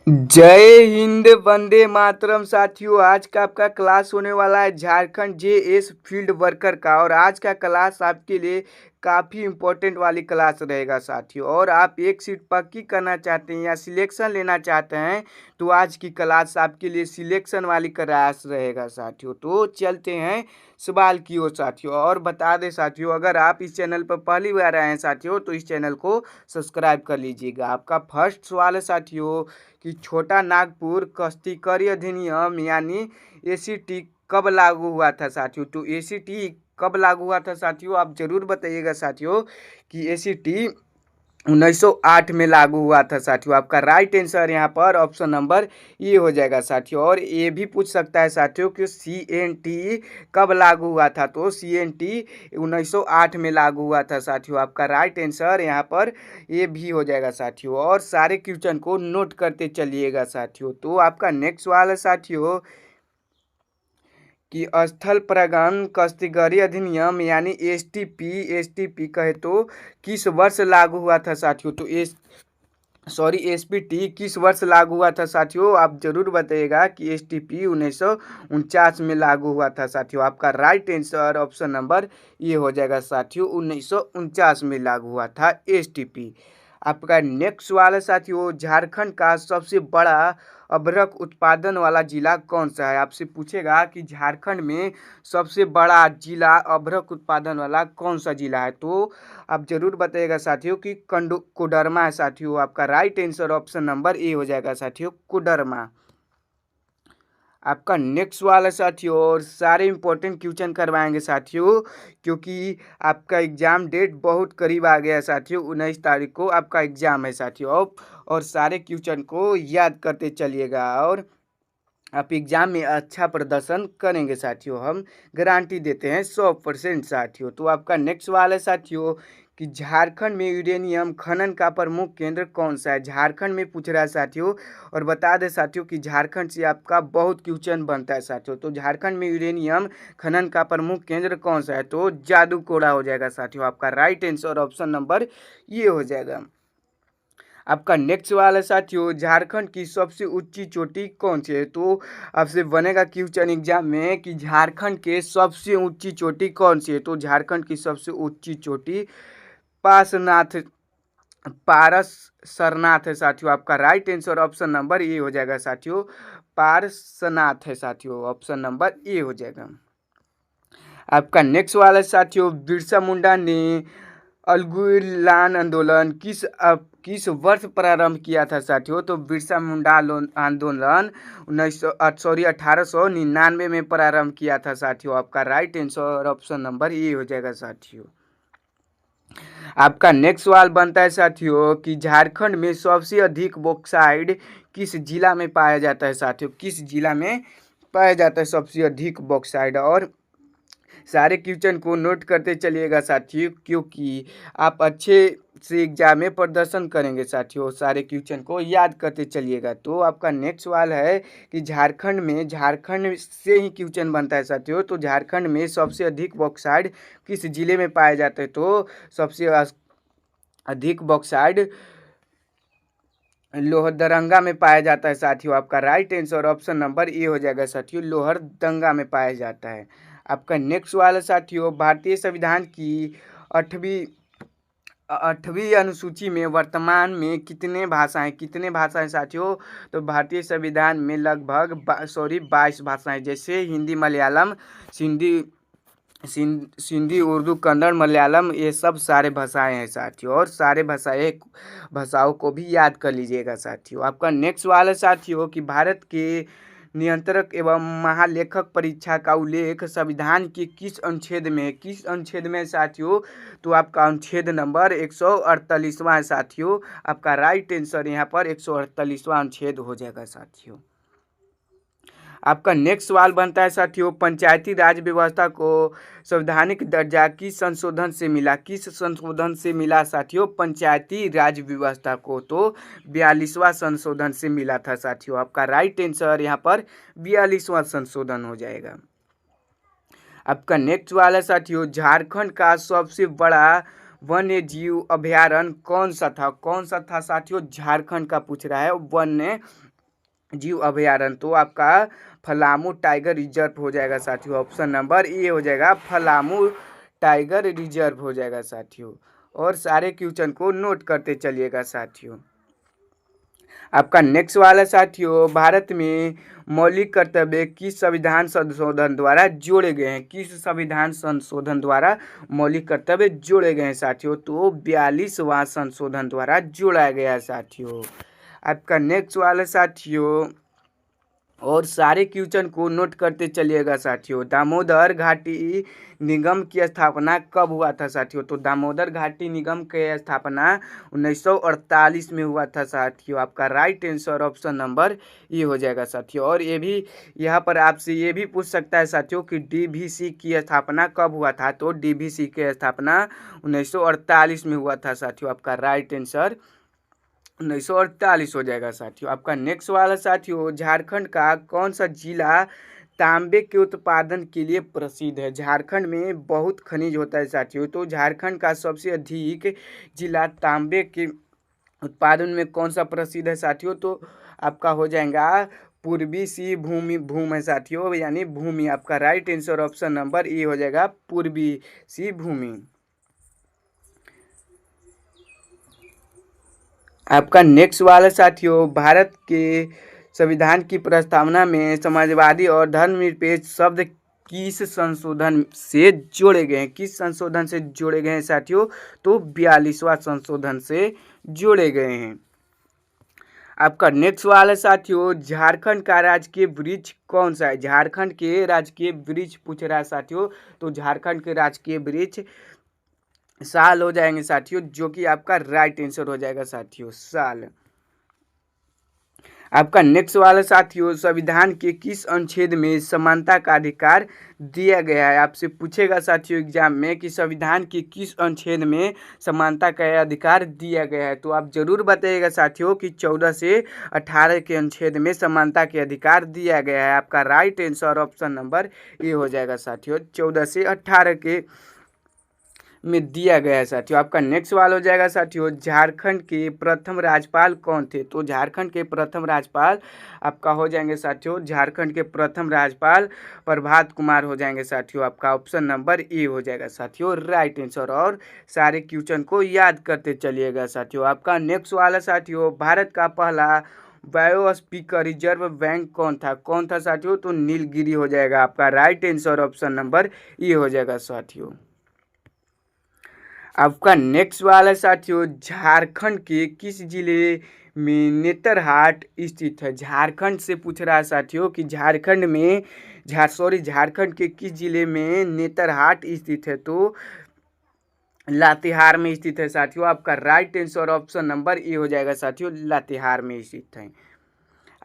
जय हिंद, वंदे मातरम। साथियों, आज का आपका क्लास होने वाला है झारखंड जेएस फील्ड वर्कर का। और आज का क्लास आपके लिए काफ़ी इम्पोर्टेंट वाली क्लास रहेगा साथियों। और आप एक सीट पक्की करना चाहते हैं या सिलेक्शन लेना चाहते हैं तो आज की क्लास आपके लिए सिलेक्शन वाली क्लास रहेगा साथियों। तो चलते हैं सवाल की ओर साथियों। और बता दें साथियों, अगर आप इस चैनल पर पहली बार आए हैं साथियों तो इस चैनल को सब्सक्राइब कर लीजिएगा। आपका फर्स्ट सवाल है साथियों कि छोटा नागपुर कस्तिकरी अधिनियम यानी एसीटी कब लागू हुआ था साथियों। तो एसीटी कब लागू हुआ था साथियों, आप जरूर बताइएगा साथियों कि एसीटी 1908 में लागू हुआ था साथियों। आपका राइट आंसर यहाँ पर ऑप्शन नंबर ये हो जाएगा साथियों। और ये भी पूछ सकता है साथियों कि सीएनटी कब लागू हुआ था। तो सीएनटी 1908 में लागू हुआ था साथियों। आपका राइट आंसर यहाँ पर ये भी हो जाएगा साथियों। और सारे क्वेश्चन को नोट करते चलिएगा साथियों। तो आपका नेक्स्ट सवाल है साथियों कि स्थल परागण काश्तकारी अधिनियम यानी एसटीपी कहे तो किस वर्ष लागू हुआ था साथियों। तो एसपीटी किस वर्ष लागू हुआ था साथियों, आप जरूर बताइएगा कि एसटीपी 1949 में लागू हुआ था साथियों। आपका राइट आंसर ऑप्शन नंबर ये हो जाएगा साथियों, 1949 में लागू हुआ था एसटीपी। आपका नेक्स्ट सवाल है साथियों, झारखंड का सबसे बड़ा अभ्रक उत्पादन वाला जिला कौन सा है। आपसे पूछेगा कि झारखंड में सबसे बड़ा जिला अभ्रक उत्पादन वाला कौन सा जिला है। तो आप जरूर बताइएगा साथियों कि कोडरमा है साथियों। आपका right answer option number A हो जाएगा साथियों, कोडरमा। आपका नेक्स्ट सवाल है साथियों, और सारे इंपॉर्टेंट क्वेश्चन करवाएंगे साथियों क्योंकि आपका एग्जाम डेट बहुत करीब आ गया है साथियों। 19 तारीख को आपका एग्जाम है साथियों। और सारे क्वेश्चन को याद करते चलिएगा और आप एग्जाम में अच्छा प्रदर्शन करेंगे साथियों, हम गारंटी देते हैं 100% साथियों। तो आपका नेक्स्ट सवाल है साथियों कि झारखंड में यूरेनियम खनन का प्रमुख केंद्र कौन सा है। झारखंड में पूछ रहा है साथियों। और बता दें साथियों कि झारखंड से आपका बहुत क्वेश्चन बनता है साथियों। तो झारखंड में यूरेनियम खनन का प्रमुख केंद्र कौन सा है। तो जादूकोड़ा हो जाएगा साथियों। आपका राइट आंसर ऑप्शन नंबर ये हो जाएगा। आपका नेक्स्ट सवाल है साथियों, झारखंड की सबसे ऊंची चोटी कौन सी है। तो आपसे बनेगा क्वेश्चन एग्जाम में कि झारखंड के सबसे ऊंची चोटी कौन सी है। तो झारखंड की सबसे ऊंची चोटी पासनाथ पारस सरनाथ है साथियों। आपका right answer option number A हो जाएगा साथियों, पारसनाथ है साथियों। ऑप्शन नंबर ए हो जाएगा। आपका नेक्स्ट सवाल है साथियों, बिरसा मुंडा ने अलगुलान आंदोलन किस वर्ष प्रारंभ किया था साथियों। तो बिरसा मुंडा आंदोलन 1899 में प्रारंभ किया था साथियों। आपका right answer option number A हो जाएगा साथियों। आपका नेक्स्ट सवाल बनता है साथियों कि झारखंड में सबसे अधिक बॉक्साइड किस जिला में पाया जाता है साथियों। किस जिला में पाया जाता है सबसे अधिक बॉक्साइड। और सारे क्वेश्चन को नोट करते चलिएगा साथियों क्योंकि आप अच्छे से एग्जाम में प्रदर्शन करेंगे साथियों। सारे क्वेश्चन को याद करते चलिएगा। तो आपका नेक्स्ट सवाल है कि झारखंड से ही क्वेश्चन बनता है साथियों। तो झारखंड में सबसे अधिक बॉक्साइड किस जिले में पाया जाता है। तो सबसे अधिक बॉक्साइड लोहरदंगा में पाया जाता है साथियों। आपका right answer option number A हो जाएगा साथियों, लोहरदंगा में पाया जाता है। आपका नेक्स्ट सवाल है साथियों, भारतीय संविधान की आठवीं आठवीं अनुसूची में वर्तमान में कितने भाषाएं साथियों। तो भारतीय संविधान में लगभग 22 भाषाएं, जैसे हिंदी, मलयालम, सिंधी, उर्दू, कन्नड़, मलयालम, ये सब सारे भाषाएं हैं साथियों। और सारे भाषाओं को भी याद कर लीजिएगा साथियों। आपका नेक्स्ट सवाल है साथियों कि भारत के नियंत्रक एवं महालेखक परीक्षा का उल्लेख संविधान के किस अनुच्छेद में है। किस अनुच्छेद में साथियों। तो आपका अनुच्छेद नंबर 148वां है साथियों। आपका राइट आंसर यहाँ पर 148वां अनुच्छेद हो जाएगा साथियों। आपका नेक्स्ट सवाल बनता है साथियों, पंचायती राज व्यवस्था को संवैधानिक दर्जा किस संशोधन से मिला। किस संशोधन से मिला साथियों पंचायती राज व्यवस्था को। तो 42वां संशोधन से मिला था साथियों। आपका राइट आंसर यहाँ पर 42वां संशोधन हो जाएगा। आपका नेक्स्ट सवाल है साथियों, झारखंड का सबसे बड़ा वन्य जीव अभयारण्य कौन सा था साथियों। झारखंड का पूछ रहा है वन्य जीव अभयारण्य, तो आपका पलामू टाइगर रिजर्व हो जाएगा साथियों। ऑप्शन नंबर ए हो जाएगा, पलामू टाइगर रिजर्व हो जाएगा साथियों। और सारे क्वेश्चन को नोट करते चलिएगा साथियों। आपका नेक्स्ट वाला साथियों, भारत में मौलिक कर्तव्य किस संविधान संशोधन द्वारा जोड़े गए हैं? किस संविधान संशोधन द्वारा मौलिक कर्तव्य जोड़े गए हैं साथियों? तो 42वां संशोधन द्वारा जोड़ा गया है साथियों। आपका नेक्स्ट वाला साथियों, और सारे क्वेश्चन को नोट करते चलिएगा साथियों। दामोदर घाटी निगम की स्थापना कब हुआ था साथियों? तो दामोदर घाटी निगम की स्थापना 1948 में हुआ था साथियों। आपका राइट आंसर ऑप्शन नंबर ये हो जाएगा साथियों। और ये भी यहाँ पर आपसे ये भी पूछ सकता है साथियों कि डीवीसी की स्थापना कब हुआ था? तो डीवीसी की स्थापना 1948 में हुआ था साथियों। आपका राइट आंसर 1948 हो जाएगा साथियों। आपका नेक्स्ट वाला साथियों, झारखंड का कौन सा जिला तांबे के उत्पादन के लिए प्रसिद्ध है? झारखंड में बहुत खनिज होता है साथियों, तो झारखंड का सबसे अधिक जिला तांबे के उत्पादन में कौन सा प्रसिद्ध है साथियों? तो आपका हो जाएगा पूर्वी सी भूम है साथियों, यानी भूमि। आपका right answer option number A हो जाएगा, पूर्वी सी भूमि। आपका नेक्स्ट वाला साथियों, भारत के संविधान की प्रस्तावना में समाजवादी और धर्मनिरपेक्ष शब्द किस संशोधन से जोड़े गए हैं? किस संशोधन से जोड़े गए हैं साथियों? तो 42वां संशोधन से जोड़े गए हैं। आपका नेक्स्ट वाला साथियों, झारखंड का राजकीय वृक्ष कौन सा है? झारखंड के राजकीय वृक्ष पूछ रहा है साथियों, तो झारखंड के राजकीय वृक्ष साल हो जाएंगे साथियों, जो कि आपका राइट आंसर हो जाएगा साथियों, साल। आपका नेक्स्ट वाला साथियों, संविधान के किस अनुच्छेद में समानता का अधिकार दिया गया है? आपसे पूछेगा साथियों एग्जाम में कि संविधान के किस अनुच्छेद में समानता का अधिकार दिया गया है, तो आप जरूर बताइएगा साथियों कि 14 से 18 के अनुच्छेद में समानता के अधिकार दिया गया है। आपका राइट आंसर ऑप्शन नंबर ये हो जाएगा साथियों, 14 से 18 के में दिया गया है साथियों। आपका नेक्स्ट सवाल हो जाएगा साथियों, झारखंड के प्रथम राज्यपाल कौन थे? तो झारखंड के प्रथम राज्यपाल आपका हो जाएंगे साथियों, झारखंड के प्रथम राज्यपाल प्रभात कुमार हो जाएंगे साथियों। आपका ऑप्शन नंबर ए हो जाएगा साथियों, राइट आंसर। और सारे क्वेश्चन को याद करते चलिएगा साथियों। आपका नेक्स्ट सवाल है साथियों, भारत का पहला बायोस्फीयर रिजर्व बैंक कौन था साथियों? तो नीलगिरी हो जाएगा। आपका right answer option number A हो जाएगा साथियों। आपका नेक्स्ट वाला साथियों, झारखंड के किस जिले में नेतरहाट स्थित है? झारखंड से पूछ रहा है साथियों कि झारखंड में झारखंड के किस जिले में नेतरहाट स्थित है? तो लातेहार में स्थित है साथियों। आपका right answer option number A हो जाएगा साथियों, लातेहार में स्थित है।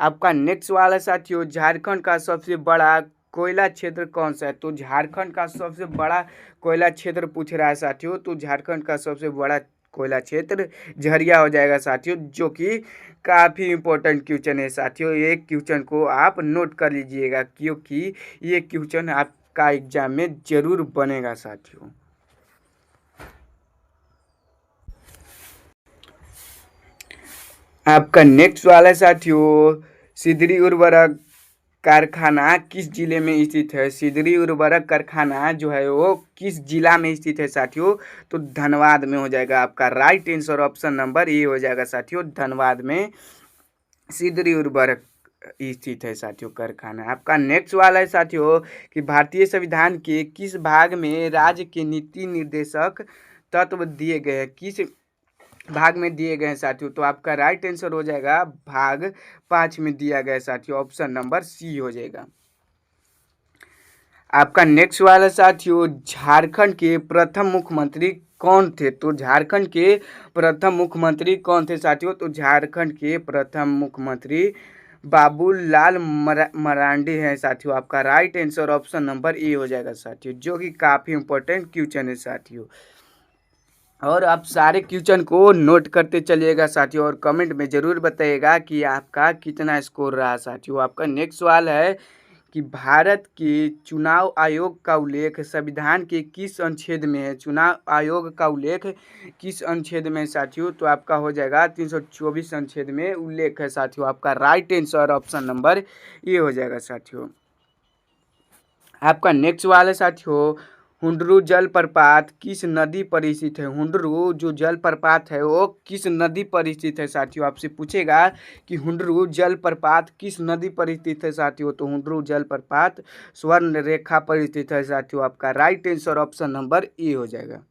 आपका नेक्स्ट वाला साथियों, झारखंड का सबसे बड़ा कोयला क्षेत्र कौन सा है? तो झारखंड का सबसे बड़ा कोयला क्षेत्र पूछ रहा है साथियों, तो झारखंड का सबसे बड़ा कोयला क्षेत्र झरिया हो जाएगा साथियों, जो कि काफ़ी इम्पोर्टेंट क्वेश्चन है साथियों। ये क्वेश्चन को आप नोट कर लीजिएगा, क्योंकि ये क्वेश्चन आपका एग्जाम में जरूर बनेगा साथियों। आपका नेक्स्ट वाला साथियों, सिदरी उर्वरक कारखाना किस जिले में स्थित है? सिदरी उर्वरक कारखाना जो है वो किस जिला में स्थित है साथियों? तो धनबाद में हो जाएगा। आपका right answer option number A हो जाएगा साथियों, धनबाद में सिदरी उर्वरक स्थित है साथियों कारखाना। आपका नेक्स्ट वाला है साथियों कि भारतीय संविधान के किस भाग में राज्य के नीति निर्देशक तत्व दिए गए हैं? किस भाग में दिए गए हैं साथियों? तो आपका राइट आंसर हो जाएगा भाग 5 में दिया गया साथियों, ऑप्शन नंबर सी हो जाएगा। आपका नेक्स्ट वाला साथियों, झारखंड के प्रथम मुख्यमंत्री कौन थे? तो झारखंड के प्रथम मुख्यमंत्री कौन थे साथियों? तो झारखंड के प्रथम मुख्यमंत्री बाबूलाल मरांडी हैं साथियों। आपका right answer option number A हो जाएगा साथियों, जो कि काफ़ी इंपॉर्टेंट क्वेश्चन है साथियों। और आप सारे क्वेश्चन को नोट करते चलिएगा साथियों, और कमेंट में ज़रूर बताइएगा कि आपका कितना स्कोर रहा साथियों। आपका नेक्स्ट सवाल है कि भारत के चुनाव आयोग का उल्लेख संविधान के किस अनुच्छेद में है। चुनाव आयोग का उल्लेख किस अनुच्छेद में साथियों, तो आपका हो जाएगा 324 अनुच्छेद में उल्लेख है साथियों। आपका राइट आंसर ऑप्शन नंबर ये हो जाएगा साथियों। आपका नेक्स्ट वाला है साथियों, हुंडरू जलप्रपात किस नदी पर स्थित है। हुंडरू जो जलप्रपात है वो किस नदी पर स्थित है साथियों। आपसे पूछेगा कि हुंडरू जलप्रपात किस नदी पर स्थित है साथियों, तो हुंडरू जलप्रपात स्वर्ण रेखा पर स्थित है साथियों। आपका right answer option number A हो जाएगा।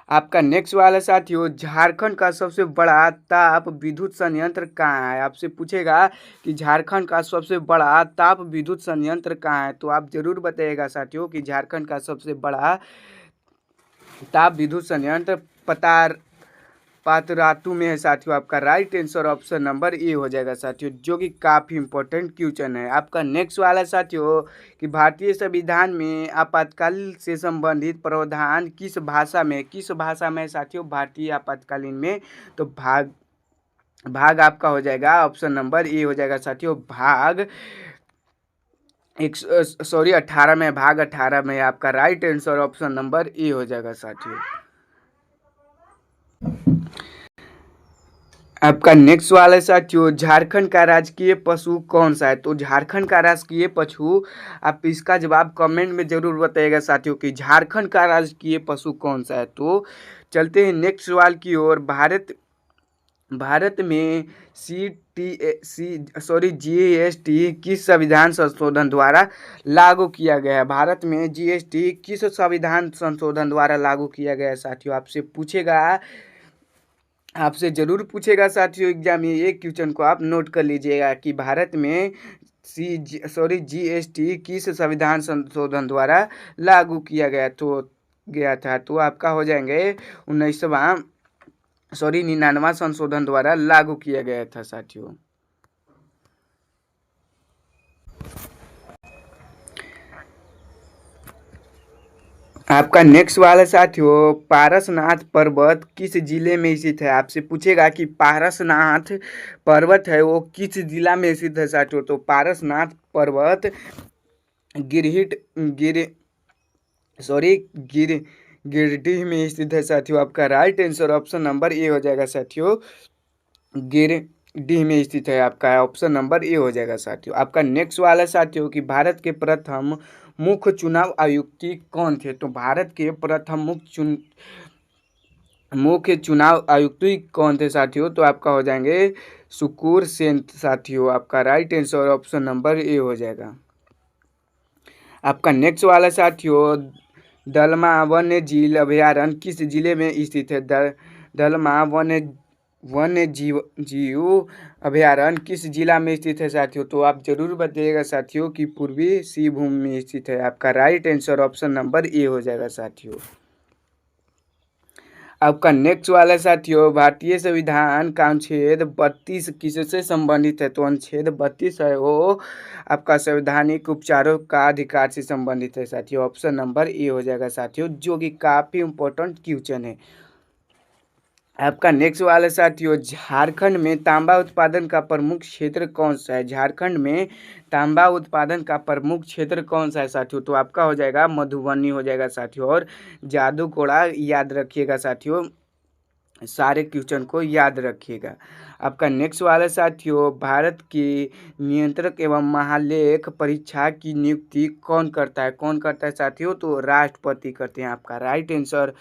आपका नेक्स्ट वाला साथियों, झारखंड का सबसे बड़ा ताप विद्युत संयंत्र कहाँ है। आपसे पूछेगा कि झारखंड का सबसे बड़ा ताप विद्युत संयंत्र कहाँ है, तो आप जरूर बताइएगा साथियों कि झारखंड का सबसे बड़ा ताप विद्युत संयंत्र पातरातू में है साथियों। आपका right answer option number A हो जाएगा साथियों, जो कि काफ़ी इंपॉर्टेंट क्वेश्चन है। आपका नेक्स्ट वाला साथियों कि भारतीय संविधान में आपातकाल से संबंधित प्रावधान किस भाषा में साथियों, भारतीय आपातकालीन में, तो भाग आपका हो जाएगा ऑप्शन नंबर ए हो जाएगा साथियों। भाग 18 में, भाग 18 में आपका right answer option number A हो जाएगा साथियों। आपका नेक्स्ट वाला है साथियों, झारखंड का राजकीय पशु कौन सा है। तो झारखंड का राजकीय पशु, आप इसका जवाब कमेंट में जरूर बताइएगा साथियों कि झारखंड का राजकीय पशु कौन सा है। तो चलते हैं नेक्स्ट सवाल की ओर। भारत में जीएसटी किस संविधान संशोधन द्वारा लागू किया गया है। भारत में जीएसटी किस संविधान संशोधन द्वारा लागू किया गया है साथियों। आपसे जरूर पूछेगा साथियों एग्जाम में, एक क्वेश्चन को आप नोट कर लीजिएगा कि भारत में जीएसटी किस संविधान संशोधन द्वारा लागू किया गया था। तो आपका हो जाएंगे 99वां संशोधन द्वारा लागू किया गया था साथियों। आपका नेक्स्ट वाला साथियों, पारसनाथ पर्वत किस जिले में स्थित है। आपसे पूछेगा कि पारसनाथ पर्वत है वो किस जिला में स्थित है साथियों। तो पारसनाथ पर्वत गिरिडीह में स्थित है साथियों। आपका right answer option number A हो जाएगा साथियों, गिरिडीह में स्थित है। आपका ऑप्शन नंबर ए हो जाएगा साथियों। आपका नेक्स्ट वाला साथियों कि भारत के प्रथम मुख्य चुनाव आयुक्त कौन थे। तो भारत के प्रथम मुख्य चुनाव आयुक्त कौन थे साथियों, तो आपका हो जाएंगे सुकूर सेन साथियों। आपका right answer option number A हो जाएगा। आपका नेक्स्ट वाला साथियों, दलमा वन्य जीव अभयारण्य किस जिले में स्थित है। दलमा वन्य जीव अभयारण्य किस जिला में स्थित है साथियों। तो आप जरूर बताइएगा साथियों कि पूर्वी सिंहभूम में स्थित है। आपका right answer option number A हो जाएगा साथियों। आपका नेक्स्ट वाला साथियों, भारतीय संविधान का अनुच्छेद 32 किससे संबंधित है। तो अनुच्छेद 32 है वो आपका संवैधानिक उपचारों का अधिकार से संबंधित है साथियों। ऑप्शन नंबर ए हो जाएगा साथियों, जो कि काफ़ी इंपॉर्टेंट क्वेश्चन है। आपका नेक्स्ट वाला साथियों, झारखंड में तांबा उत्पादन का प्रमुख क्षेत्र कौन सा है। झारखंड में तांबा उत्पादन का प्रमुख क्षेत्र कौन सा है साथियों। तो आपका हो जाएगा मधुबनी हो जाएगा साथियों, और जादूगोड़ा याद रखिएगा साथियों, सारे क्वेश्चन को याद रखिएगा। आपका नेक्स्ट वाला साथियों, भारत की नियंत्रक एवं महालेख परीक्षा की नियुक्ति कौन करता है साथियों। तो राष्ट्रपति करते हैं। आपका right answer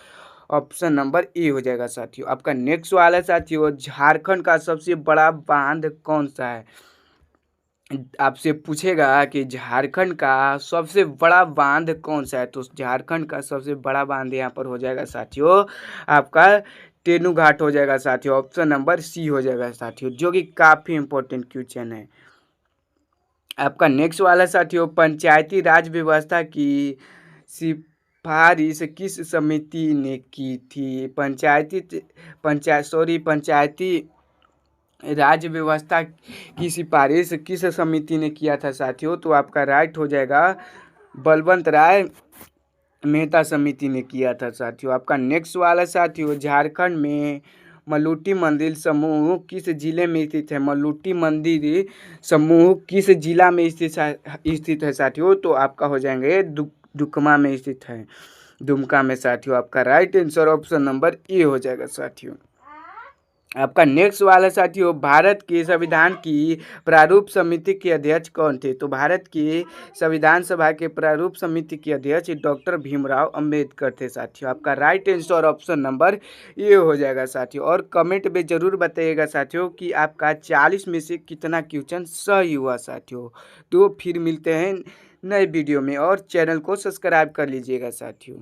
option number A हो जाएगा साथियों। आपका नेक्स्ट वाला साथियों, झारखंड का सबसे बड़ा बांध कौन सा है। आपसे पूछेगा कि झारखंड का सबसे बड़ा बांध कौन सा है। तो झारखंड का सबसे बड़ा बांध यहाँ पर हो जाएगा साथियों, आपका तेनू घाट हो जाएगा साथियों। ऑप्शन नंबर सी हो जाएगा साथियों, जो कि काफ़ी इंपॉर्टेंट क्वेश्चन है। आपका नेक्स्ट वाला साथियों, पंचायती राज व्यवस्था की सिफारिश किस समिति ने की थी। पंचायती राज्य व्यवस्था की सिफारिश किस समिति ने किया था साथियों। तो आपका राइट हो जाएगा बलवंत राय मेहता समिति ने किया था साथियों। आपका नेक्स्ट वाला साथियों, झारखंड में मलूटी मंदिर समूह किस जिले में स्थित है? मलूटी मंदिर समूह किस जिला में स्थित है साथियों? तो आपका हो जाएंगे दुकमा में स्थित है, दुमका में साथियों। आपका right answer option number A हो जाएगा साथियों। आपका नेक्स्ट वाला साथियों, भारत के संविधान की प्रारूप समिति के अध्यक्ष कौन थे? तो भारत की संविधान सभा के प्रारूप समिति के अध्यक्ष डॉक्टर भीमराव अंबेडकर थे साथियों। आपका राइट आंसर ऑप्शन नंबर ये हो जाएगा साथियों। और कमेंट में जरूर बताइएगा साथियों कि आपका 40 में से कितना क्वेश्चन सही हुआ साथियों। तो फिर मिलते हैं नए वीडियो में, और चैनल को सब्सक्राइब कर लीजिएगा साथियों।